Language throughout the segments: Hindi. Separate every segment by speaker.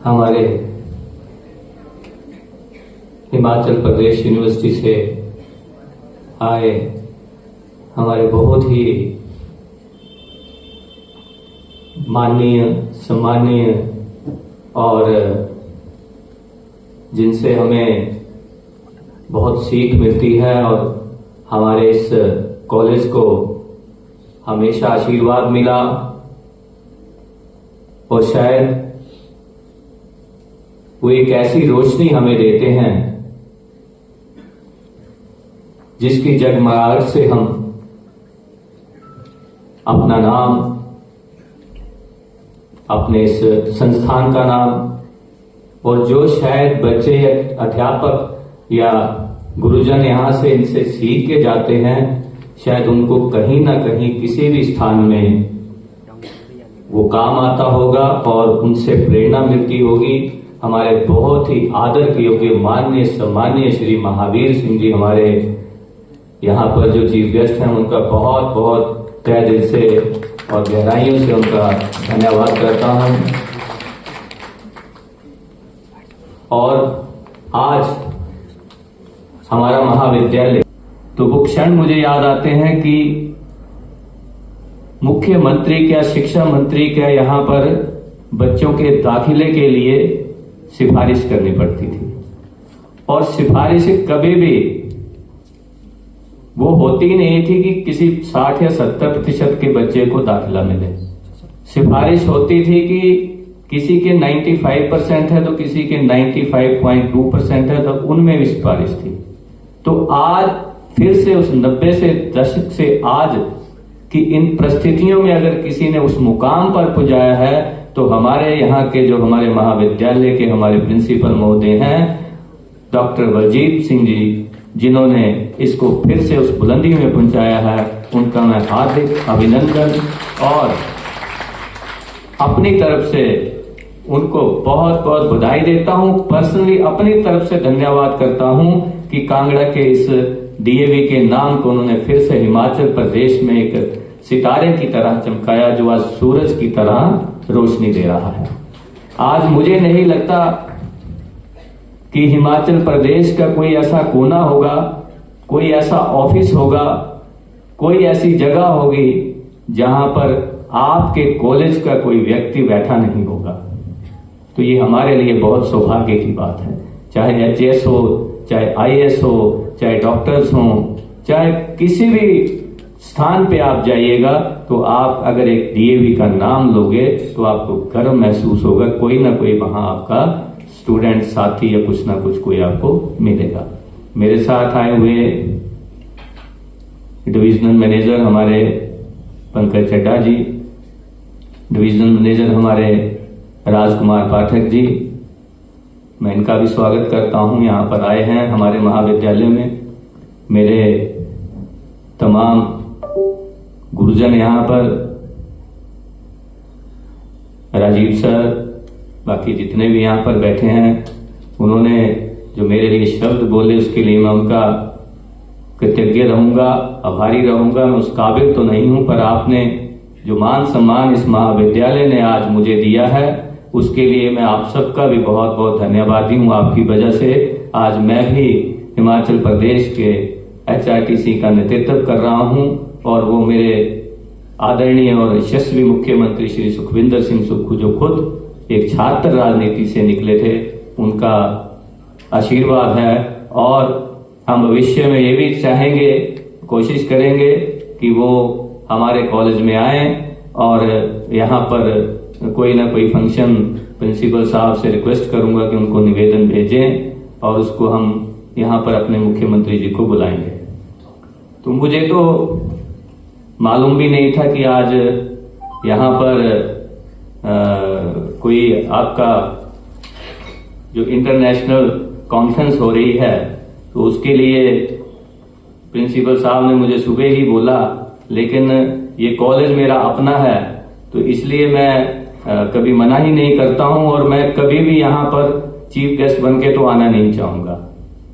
Speaker 1: हमारे हिमाचल प्रदेश यूनिवर्सिटी से आए हमारे बहुत ही माननीय, सम्मानीय और जिनसे हमें बहुत सीख मिलती है और हमारे इस कॉलेज को हमेशा आशीर्वाद मिला और शायद वो एक ऐसी रोशनी हमें देते हैं जिसकी जगमगाहट से हम अपना नाम, अपने इस संस्थान का नाम और जो शायद बच्चे या अध्यापक या गुरुजन यहाँ से इनसे सीख के जाते हैं, शायद उनको कहीं ना कहीं किसी भी स्थान में वो काम आता होगा और उनसे प्रेरणा मिलती होगी। हमारे बहुत ही आदर के योग्य माननीय सम्मानीय श्री महावीर सिंह जी हमारे यहाँ पर जो चीफ गेस्ट हैं, उनका बहुत बहुत तहे दिल से और गहराइयों से उनका धन्यवाद करता हूं। और आज हमारा महाविद्यालय, तो वो क्षण मुझे याद आते हैं कि मुख्यमंत्री क्या, शिक्षा मंत्री क्या, यहाँ पर बच्चों के दाखिले के लिए सिफारिश करनी पड़ती थी और सिफारिश कभी भी वो होती नहीं थी कि किसी 60 या 70% के बच्चे को दाखिला मिले। सिफारिश होती थी कि किसी के 95% है तो किसी के 95.2% है, तो उनमें भी सिफारिश थी। तो आज फिर से उस 90 से दशक से आज कि इन परिस्थितियों में अगर किसी ने उस मुकाम पर पहुंचाया है तो हमारे यहाँ के जो हमारे महाविद्यालय के हमारे प्रिंसिपल महोदय हैं डॉक्टर बलजीत सिंह जी, जिन्होंने इसको फिर से उस बुलंदी में पहुंचाया है, उनका मैं हार्दिक अभिनंदन और अपनी तरफ से उनको बहुत बहुत बधाई देता हूं। पर्सनली अपनी तरफ से धन्यवाद करता हूं कि कांगड़ा के इस डीएवी के नाम को उन्होंने फिर से हिमाचल प्रदेश में एक सितारे की तरह चमकाया जो आज सूरज की तरह रोशनी दे रहा है। आज मुझे नहीं लगता कि हिमाचल प्रदेश का कोई ऐसा कोना होगा, कोई ऐसा ऑफिस होगा, कोई ऐसी जगह होगी जहां पर आपके कॉलेज का कोई व्यक्ति बैठा नहीं होगा। तो ये हमारे लिए बहुत सौभाग्य की बात है। चाहे एचएस हो, चाहे आईएएस हो, चाहे डॉक्टर्स हो, चाहे किसी भी स्थान पे आप जाइएगा तो आप अगर एक डीएवी का नाम लोगे तो आपको गर्व महसूस होगा, कोई ना कोई वहां आपका स्टूडेंट साथी या कुछ ना कुछ कोई आपको मिलेगा। मेरे साथ आए हुए डिविजनल मैनेजर हमारे पंकज चड्ढा जी, डिविजनल मैनेजर हमारे राजकुमार पाठक जी, मैं इनका भी स्वागत करता हूं। यहाँ पर आए हैं हमारे महाविद्यालय में। मेरे तमाम गुरुजन यहाँ पर, राजीव सर, बाकी जितने भी यहाँ पर बैठे हैं, उन्होंने जो मेरे लिए शब्द बोले उसके लिए मैं उनका कृतज्ञ रहूंगा, आभारी रहूंगा। मैं उस काबिल तो नहीं हूं, पर आपने जो मान सम्मान इस महाविद्यालय ने आज मुझे दिया है उसके लिए मैं आप सबका भी बहुत बहुत धन्यवादी हूं। आपकी वजह से आज मैं भी हिमाचल प्रदेश के एचआरटीसी का नेतृत्व कर रहा हूं और वो मेरे आदरणीय और यशस्वी मुख्यमंत्री श्री सुखविंदर सिंह सुक्खू, जो खुद एक छात्र राजनीति से निकले थे, उनका आशीर्वाद है। और हम भविष्य में ये भी चाहेंगे, कोशिश करेंगे कि वो हमारे कॉलेज में आए और यहाँ पर कोई ना कोई फंक्शन प्रिंसिपल साहब से रिक्वेस्ट करूंगा कि उनको निवेदन भेजें और उसको हम यहाँ पर अपने मुख्यमंत्री जी को बुलाएंगे। तो मुझे तो मालूम भी नहीं था कि आज यहाँ पर कोई आपका जो इंटरनेशनल कॉन्फ्रेंस हो रही है, तो उसके लिए प्रिंसिपल साहब ने मुझे सुबह ही बोला, लेकिन ये कॉलेज मेरा अपना है तो इसलिए मैं कभी मना ही नहीं करता हूं और मैं कभी भी यहाँ पर चीफ गेस्ट बन के तो आना नहीं चाहूंगा।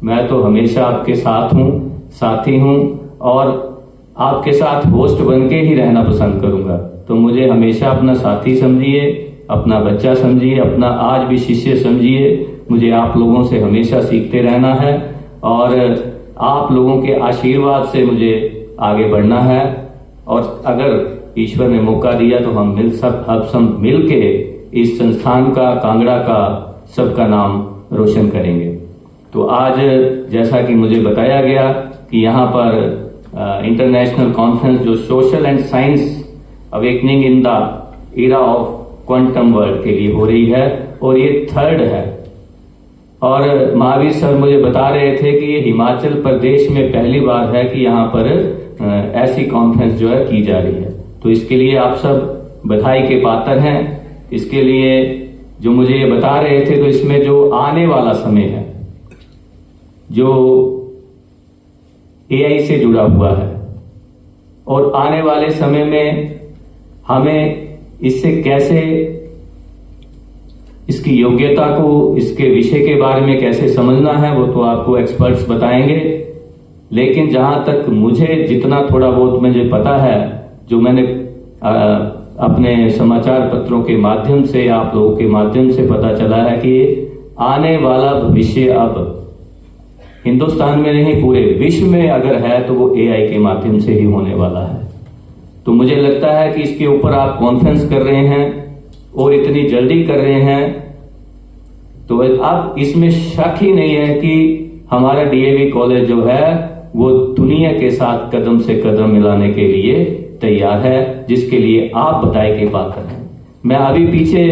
Speaker 1: मैं तो हमेशा आपके साथ हूं, साथी हूं और आपके साथ होस्ट बन के ही रहना पसंद करूंगा। तो मुझे हमेशा अपना साथी समझिए, अपना बच्चा समझिए, अपना आज भी शिष्य समझिए। मुझे आप लोगों से हमेशा सीखते रहना है और आप लोगों के आशीर्वाद से मुझे आगे बढ़ना है। और अगर ईश्वर ने मौका दिया तो हम सब मिल के इस संस्थान का, कांगड़ा का, सबका नाम रोशन करेंगे। तो आज जैसा कि मुझे बताया गया कि यहाँ पर इंटरनेशनल कॉन्फ्रेंस जो social and science awakening in the era of quantum world के लिए हो रही है और ये 3rd है। और महावीर सर मुझे बता रहे थे कि ये हिमाचल प्रदेश में पहली बार है कि यहाँ पर ऐसी कॉन्फ्रेंस जो है की जा रही है। तो इसके लिए आप सब बधाई के पात्र हैं। इसके लिए जो मुझे ये बता रहे थे, तो इसमें जो आने वाला समय है जो एआई से जुड़ा हुआ है और आने वाले समय में हमें इससे कैसे, इसकी योग्यता को, इसके विषय के बारे में कैसे समझना है वो तो आपको एक्सपर्ट्स बताएंगे। लेकिन जहां तक मुझे जितना थोड़ा बहुत मुझे पता है, जो मैंने अपने समाचार पत्रों के माध्यम से, आप लोगों के माध्यम से पता चला है कि आने वाला भविष्य अब हिंदुस्तान में नहीं पूरे विश्व में अगर है तो वो एआई के माध्यम से ही होने वाला है। तो मुझे लगता है कि इसके ऊपर आप कॉन्फ्रेंस कर रहे हैं और इतनी जल्दी कर रहे हैं, तो अब इसमें शक ही नहीं है कि हमारा डीएवी कॉलेज जो है वो दुनिया के साथ कदम से कदम मिलाने के लिए तैयार है, जिसके लिए आप बधाई के पात्र हैं। मैं अभी पीछे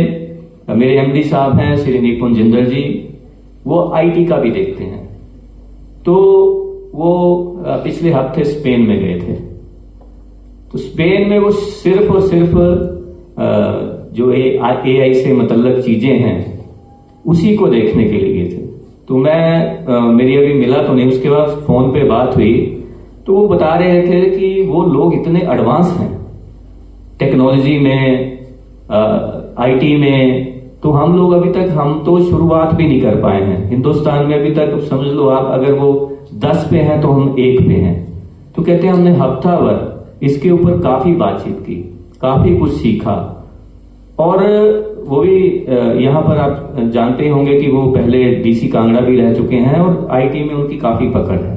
Speaker 1: मेरे एमडी साहब हैं श्री निपुण जिंदल जी, वो आईटी का भी देखते हैं। तो वो पिछले हफ्ते स्पेन में गए थे। तो स्पेन में वो सिर्फ और सिर्फ जो एआई से मतलब चीजें हैं उसी को देखने के लिए गए थे। तो मैं मेरी अभी मिला तो नहीं, उसके बाद फोन पे बात हुई तो वो बता रहे थे कि वो लोग इतने एडवांस हैं टेक्नोलॉजी में, आईटी में, तो हम लोग अभी तक, हम तो शुरुआत भी नहीं कर पाए हैं हिंदुस्तान में अभी तक। समझ लो आप, अगर वो 10 पे हैं तो हम 1 पे हैं। तो कहते हैं हमने हफ्ता भर इसके ऊपर काफी बातचीत की, काफी कुछ सीखा। और वो भी यहाँ पर आप जानते होंगे कि वो पहले डीसी कांगड़ा भी रह चुके हैं और आईटी में उनकी काफी पकड़ है।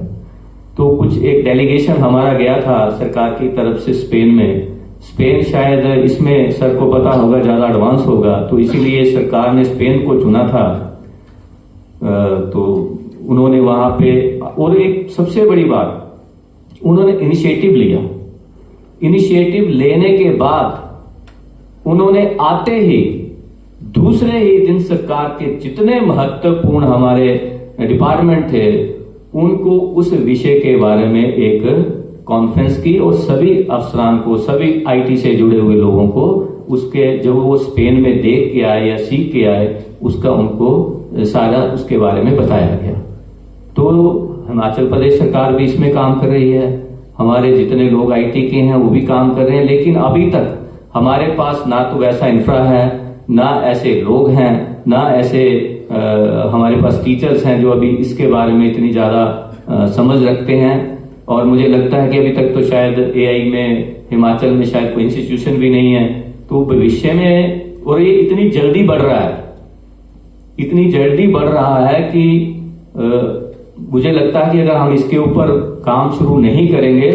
Speaker 1: तो कुछ एक डेलीगेशन हमारा गया था सरकार की तरफ से स्पेन में। स्पेन शायद इसमें सर को पता होगा ज्यादा एडवांस होगा, तो इसीलिए सरकार ने स्पेन को चुना था। तो उन्होंने वहां पे, और एक सबसे बड़ी बात, उन्होंने इनिशिएटिव लिया। इनिशिएटिव लेने के बाद उन्होंने आते ही दूसरे ही दिन सरकार के जितने महत्वपूर्ण हमारे डिपार्टमेंट थे उनको उस विषय के बारे में एक कॉन्फ्रेंस की और सभी अफसरान को, सभी आईटी से जुड़े हुए लोगों को उसके, जब वो स्पेन में देख के आए या सीख के आए, उसका उनको सारा उसके बारे में बताया गया। तो हिमाचल प्रदेश सरकार भी इसमें काम कर रही है, हमारे जितने लोग आईटी के हैं वो भी काम कर रहे हैं। लेकिन अभी तक हमारे पास ना तो वैसा इंफ्रा है, ना ऐसे लोग हैं, ना ऐसे हमारे पास टीचर्स हैं जो अभी इसके बारे में इतनी ज्यादा समझ रखते हैं। और मुझे लगता है कि अभी तक तो शायद एआई में हिमाचल में शायद कोई इंस्टीट्यूशन भी नहीं है। तो भविष्य में, और ये इतनी जल्दी बढ़ रहा है, इतनी जल्दी बढ़ रहा है कि मुझे लगता है कि अगर हम इसके ऊपर काम शुरू नहीं करेंगे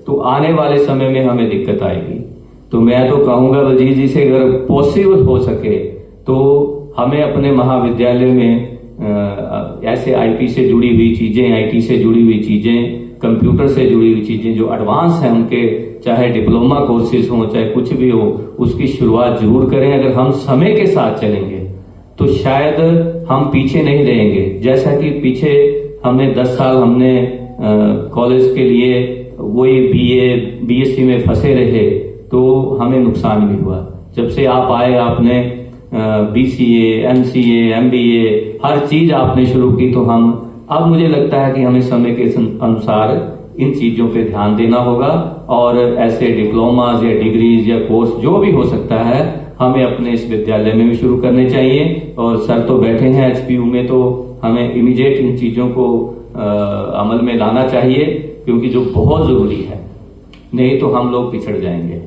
Speaker 1: तो आने वाले समय में हमें दिक्कत आएगी। तो मैं तो कहूंगा बलजीत जी से, अगर पॉसिबल हो सके तो हमें अपने महाविद्यालय में ऐसे आईटी से जुड़ी हुई चीजें, आईटी से जुड़ी हुई चीजें, कंप्यूटर से जुड़ी हुई चीजें जो एडवांस हैं उनके, चाहे डिप्लोमा कोर्सेज हो, चाहे कुछ भी हो, उसकी शुरुआत जरूर करें। अगर हम समय के साथ चलेंगे तो शायद हम पीछे नहीं रहेंगे। जैसा कि पीछे हमने 10 साल हमने कॉलेज के लिए वही बीए, बीएससी में फंसे रहे तो हमें नुकसान भी हुआ। जब से आप आए, आपने बीसीए, एमसीए, एमबीए, हर चीज आपने शुरू की, तो हम, अब मुझे लगता है कि हमें समय के अनुसार इन चीजों पे ध्यान देना होगा और ऐसे डिप्लोमाज या डिग्रीज या कोर्स जो भी हो सकता है हमें अपने इस विद्यालय में भी शुरू करने चाहिए। और सर तो बैठे हैं एचपीयू में, तो हमें इमीडिएट इन चीजों को अमल में लाना चाहिए, क्योंकि जो बहुत जरूरी है, नहीं तो हम लोग पिछड़ जाएंगे।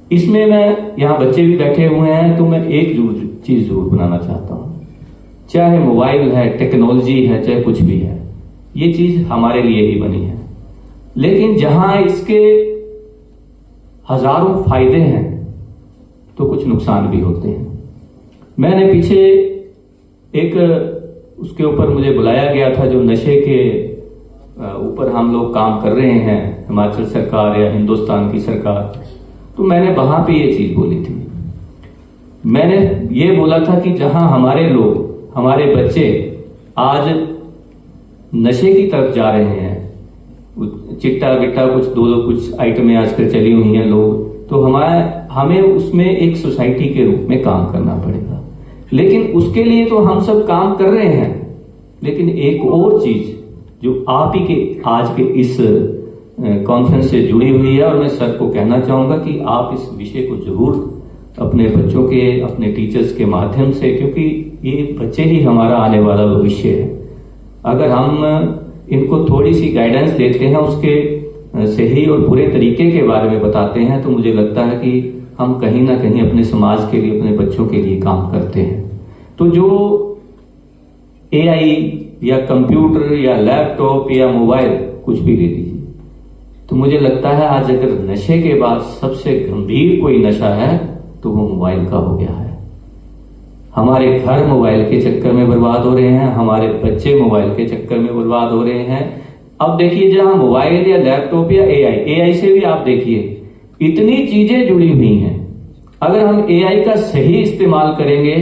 Speaker 1: इसमें मैं, यहाँ बच्चे भी बैठे हुए हैं, तो मैं एक चीज जरूर बनाना चाहता हूं। चाहे मोबाइल है, टेक्नोलॉजी है, चाहे कुछ भी है, ये चीज हमारे लिए ही बनी है, लेकिन जहां इसके हजारों फायदे हैं तो कुछ नुकसान भी होते हैं। मैंने पीछे एक उसके ऊपर मुझे बुलाया गया था, जो नशे के ऊपर हम लोग काम कर रहे हैं, हिमाचल सरकार या हिंदुस्तान की सरकार, तो मैंने वहां पे ये चीज बोली थी। मैंने ये बोला था कि जहां हमारे लोग, हमारे बच्चे आज नशे की तरफ जा रहे हैं, चिट्टा गिट्टा कुछ कुछ आइटमें आजकल चली हुई हैं लोग, तो हमें उसमें एक सोसाइटी के रूप में काम करना पड़ेगा। लेकिन उसके लिए तो हम सब काम कर रहे हैं, लेकिन एक और चीज जो आप ही के आज के इस कॉन्फ्रेंस से जुड़ी हुई है, और मैं सर को कहना चाहूंगा कि आप इस विषय को जरूर अपने बच्चों के, अपने टीचर्स के माध्यम से, क्योंकि ये बच्चे ही हमारा आने वाला भविष्य है। अगर हम इनको थोड़ी सी गाइडेंस देते हैं, उसके सही और बुरे तरीके के बारे में बताते हैं, तो मुझे लगता है कि हम कहीं ना कहीं अपने समाज के लिए, अपने बच्चों के लिए काम करते हैं। तो जो AI या कंप्यूटर या लैपटॉप या मोबाइल कुछ भी ले लीजिए, तो मुझे लगता है आज अगर नशे के बाद सबसे गंभीर कोई नशा है तो वो मोबाइल का हो गया है। हमारे घर मोबाइल के चक्कर में बर्बाद हो रहे हैं, हमारे बच्चे मोबाइल के चक्कर में बर्बाद हो रहे हैं। अब देखिए, जहां मोबाइल या लैपटॉप या AI से भी आप देखिए इतनी चीजें जुड़ी हुई हैं। अगर हम AI का सही इस्तेमाल करेंगे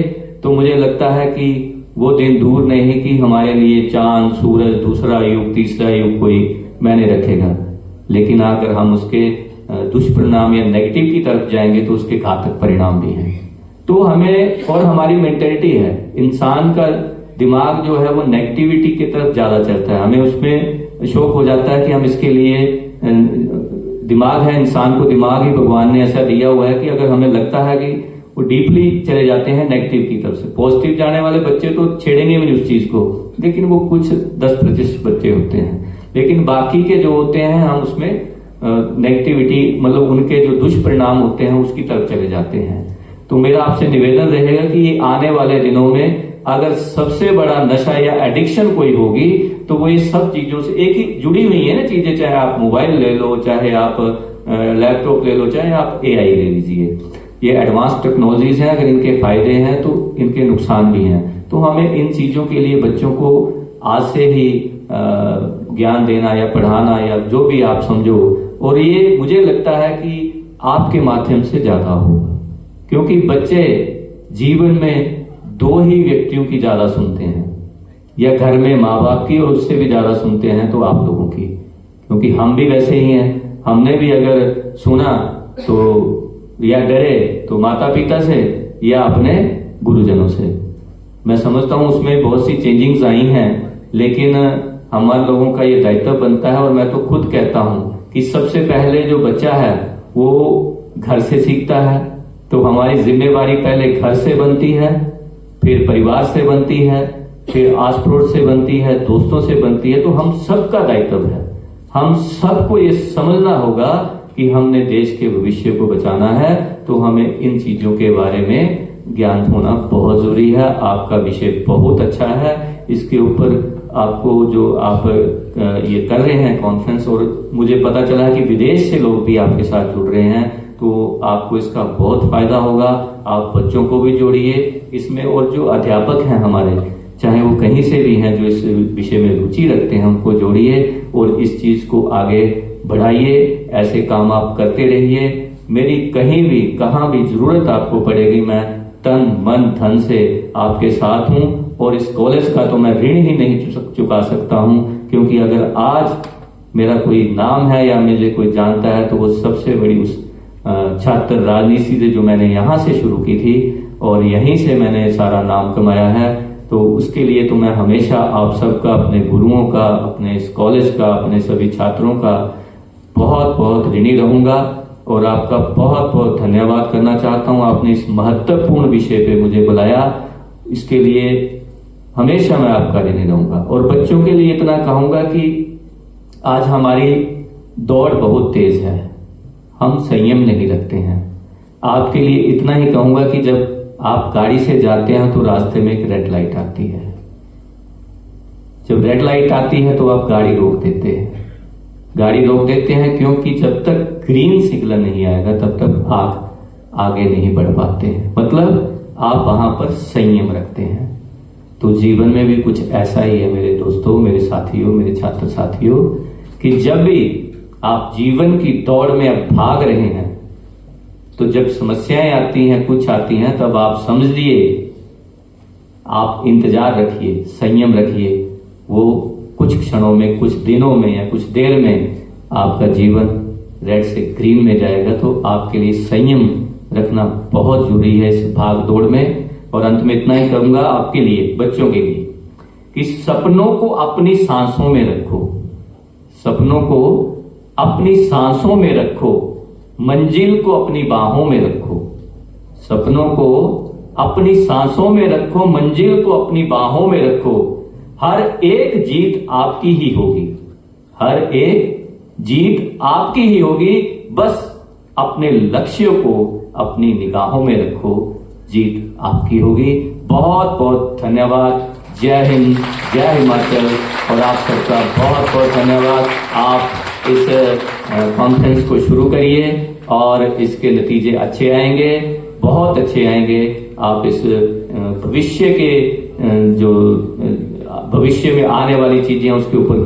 Speaker 1: तो मुझे लगता है कि वो दिन दूर नहीं कि हमारे लिए चांद, सूरज, दूसरा युग, तीसरा युग कोई मायने रखेगा। लेकिन अगर हम उसके दुष्परिणाम या नेगेटिव की तरफ जाएंगे तो उसके घातक परिणाम भी हैं। तो हमें, और हमारी मेंटेलिटी है, इंसान का दिमाग जो है वो नेगेटिविटी की तरफ ज्यादा चलता है। हमें उसमें शौक हो जाता है कि हम इसके लिए, दिमाग है इंसान को, दिमाग ही भगवान ने ऐसा दिया हुआ है कि अगर हमें लगता है कि वो डीपली चले जाते हैं नेगेटिव की तरफ से। पॉजिटिव जाने वाले बच्चे तो छेड़ेंगे भी नहीं उस चीज को, लेकिन वो कुछ 10% बच्चे होते हैं, लेकिन बाकी के जो होते हैं हम उसमें नेगेटिविटी, मतलब उनके जो दुष्परिणाम होते हैं उसकी तरफ चले जाते हैं। तो मेरा आपसे निवेदन रहेगा कि ये आने वाले दिनों में अगर सबसे बड़ा नशा या एडिक्शन कोई होगी तो वो ये सब चीजों से एक ही जुड़ी हुई है ना चीजें, चाहे आप मोबाइल ले लो, चाहे आप लैपटॉप ले लो, चाहे आप AI ले लीजिए। ये एडवांस टेक्नोलॉजीज हैं, अगर इनके फायदे हैं तो इनके नुकसान भी हैं। तो हमें इन चीजों के लिए बच्चों को आज से ही ज्ञान देना या पढ़ाना या जो भी आप समझो, और ये मुझे लगता है कि आपके माध्यम से ज्यादा होगा, क्योंकि बच्चे जीवन में 2 ही व्यक्तियों की ज्यादा सुनते हैं, या घर में माँ बाप की, और उससे भी ज्यादा सुनते हैं तो आप लोगों की, क्योंकि हम भी वैसे ही हैं। हमने भी अगर सुना तो या डरे तो माता पिता से या अपने गुरुजनों से। मैं समझता हूं उसमें बहुत सी चेंजिंग्स आई हैं, लेकिन हमारे लोगों का ये दायित्व बनता है, और मैं तो खुद कहता हूं कि सबसे पहले जो बच्चा है वो घर से सीखता है। तो हमारी जिम्मेवारी पहले घर से बनती है, फिर परिवार से बनती है, फिर आस पड़ोस से बनती है, दोस्तों से बनती है। तो हम सबका दायित्व है, हम सबको ये समझना होगा कि हमने देश के भविष्य को बचाना है, तो हमें इन चीजों के बारे में ज्ञान होना बहुत जरूरी है। आपका विषय बहुत अच्छा है, इसके ऊपर आपको जो आप ये कर रहे हैं कॉन्फ्रेंस, और मुझे पता चला कि विदेश से लोग भी आपके साथ जुड़ रहे हैं, तो आपको इसका बहुत फायदा होगा। आप बच्चों को भी जोड़िए इसमें, और जो अध्यापक हैं हमारे, चाहे वो कहीं से भी हैं, जो इस विषय में रुचि रखते हैं, उनको जोड़िए और इस चीज को आगे बढ़ाइए। ऐसे काम आप करते रहिए। मेरी कहीं भी, कहां भी जरूरत आपको पड़ेगी, मैं तन मन धन से आपके साथ हूं, और इस कॉलेज का तो मैं ऋण ही नहीं चुका सकता हूं, क्योंकि अगर आज मेरा कोई नाम है या मुझे कोई जानता है तो वो सबसे बड़ी उस छात्र राजनीति से जो मैंने यहाँ से शुरू की थी, और यहीं से मैंने सारा नाम कमाया है। तो उसके लिए तो मैं हमेशा आप सबका, अपने गुरुओं का, अपने इस कॉलेज का, अपने सभी छात्रों का बहुत बहुत ऋणी रहूंगा, और आपका बहुत बहुत धन्यवाद करना चाहता हूं। आपने इस महत्वपूर्ण विषय पे मुझे बुलाया, इसके लिए हमेशा मैं आपका ऋणी रहूंगा। और बच्चों के लिए इतना कहूंगा कि आज हमारी दौड़ बहुत तेज है, हम संयम नहीं रखते हैं। आपके लिए इतना ही कहूंगा कि जब आप गाड़ी से जाते हैं तो रास्ते में एक रेड लाइट आती है। जब रेड लाइट आती है तो आप गाड़ी रोक देते हैं। गाड़ी रोक देते हैं क्योंकि जब तक ग्रीन सिग्नल नहीं आएगा तब तक आप आगे नहीं बढ़ पाते हैं। मतलब आप वहां पर संयम रखते हैं। तो जीवन में भी कुछ ऐसा ही है मेरे दोस्तों, मेरे साथियों, मेरे छात्र साथियों, कि जब भी आप जीवन की दौड़ में अब भाग रहे हैं तो जब समस्याएं आती हैं, कुछ आती हैं, तब आप समझिए, आप इंतजार रखिए, संयम रखिए। वो कुछ क्षणों में, कुछ दिनों में या कुछ देर में आपका जीवन रेड से ग्रीन में जाएगा। तो आपके लिए संयम रखना बहुत जरूरी है इस भाग दौड़ में। और अंत में इतना ही कहूंगा आपके लिए, बच्चों के लिए, कि सपनों को अपनी सांसों में रखो। सपनों को अपनी सांसों में रखो, मंजिल को अपनी बाहों में रखो। सपनों को अपनी सांसों में रखो, मंजिल को अपनी बाहों में रखो। हर एक जीत आपकी ही होगी, हर एक जीत आपकी ही होगी। बस अपने लक्ष्य को अपनी निगाहों में रखो, जीत आपकी होगी। बहुत बहुत धन्यवाद। जय हिंद, जय हिमाचल। और आप सबका बहुत बहुत धन्यवाद। आप इस कॉन्फ्रेंस को शुरू करिए और इसके नतीजे अच्छे आएंगे, बहुत अच्छे आएंगे। आप इस भविष्य के जो भविष्य में आने वाली चीजें उसके ऊपर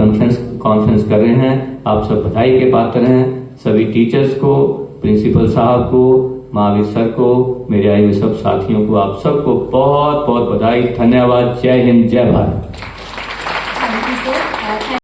Speaker 1: कॉन्फ्रेंस कर रहे हैं। आप सब बधाई के पात्र हैं। सभी टीचर्स को, प्रिंसिपल साहब को, महावीर सर को, मेरे आए हुए सब साथियों को, आप सबको बहुत बहुत बधाई, धन्यवाद। जय हिंद, जय भारत।